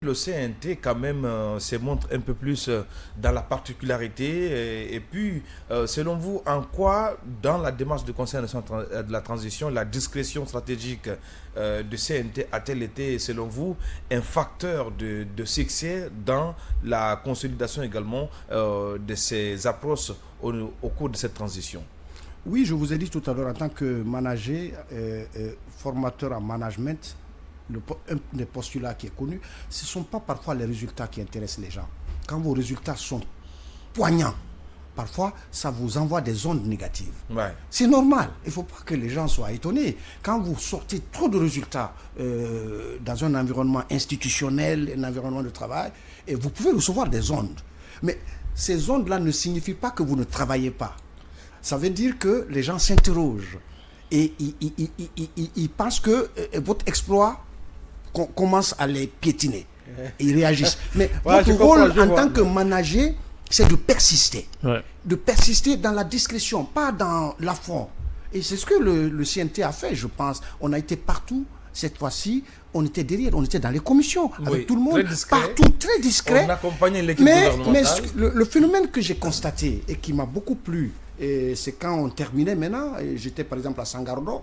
Le CNT quand même se montre un peu plus dans la particularité et puis selon vous en quoi dans la démarche de conseil de la transition la discrétion stratégique du CNT a-t-elle été selon vous un facteur de succès dans la consolidation également de ces approches au cours de cette transition? Oui, je vous ai dit tout à l'heure en tant que manager, formateur en management, un des postulats qui est connu, ce ne sont pas parfois les résultats qui intéressent les gens. Quand vos résultats sont poignants, parfois ça vous envoie des ondes négatives. Ouais. C'est normal, il ne faut pas que les gens soient étonnés. Quand vous sortez trop de résultats dans un environnement institutionnel, un environnement de travail, et vous pouvez recevoir des ondes. Mais ces ondes-là ne signifient pas que vous ne travaillez pas. Ça veut dire que les gens s'interrogent et ils pensent que votre exploit commence à les piétiner. Ils réagissent. Mais votre rôle en tant que manager, c'est de persister. Ouais. De persister dans la discrétion, pas dans l'affront. Et c'est ce que le CNT a fait, je pense. On a été partout. Cette fois-ci, on était derrière, on était dans les commissions, avec tout le monde, partout, très discret. On accompagnait l'équipe gouvernementale. Mais le phénomène que j'ai constaté et qui m'a beaucoup plu, c'est quand on terminait maintenant, j'étais par exemple à Sangardo,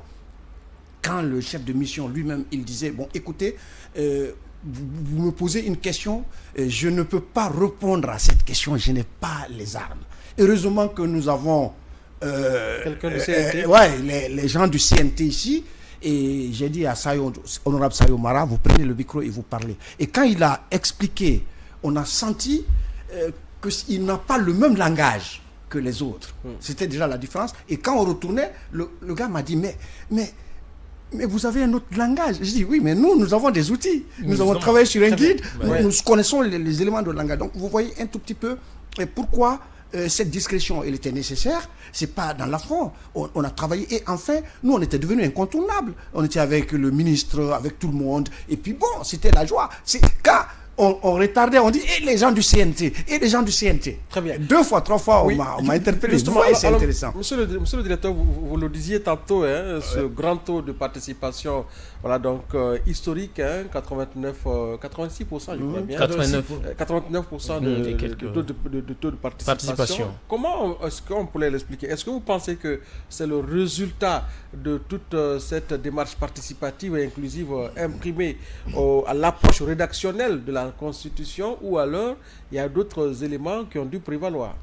quand le chef de mission lui-même, il disait, bon écoutez, vous me posez une question, je ne peux pas répondre à cette question, je n'ai pas les armes. Heureusement que nous avons quelqu'un du CNT. Les gens du CNT ici, et j'ai dit à honorable Sayo Mara, vous prenez le micro et vous parlez. Et quand il a expliqué, on a senti qu'il n'a pas le même langage que les autres. C'était déjà la différence. Et quand on retournait, le gars m'a dit, mais vous avez un autre langage. Je dis, oui, mais nous avons des outils. Nous avons travaillé sur un guide, nous connaissons les éléments de langage. Donc, vous voyez un tout petit peu pourquoi cette discrétion, elle était nécessaire. C'est pas dans l'affront. On a travaillé et enfin, nous, on était devenus incontournables. On était avec le ministre, avec tout le monde. Et puis bon, c'était la joie. Quand on retardait, on dit, et les gens du CNT, et les gens du CNT. Très bien. 2 fois, 3 fois, on m'a interpellé. C'est intéressant. Monsieur le directeur, vous le disiez tantôt, ce grand taux de participation, voilà, donc historique, 86%, je crois bien. 89% de taux de participation. Comment est-ce qu'on pourrait l'expliquer? Est-ce que vous pensez que c'est le résultat de toute cette démarche participative et inclusive imprimée à l'approche rédactionnelle de la Constitution, ou alors il y a d'autres éléments qui ont dû prévaloir?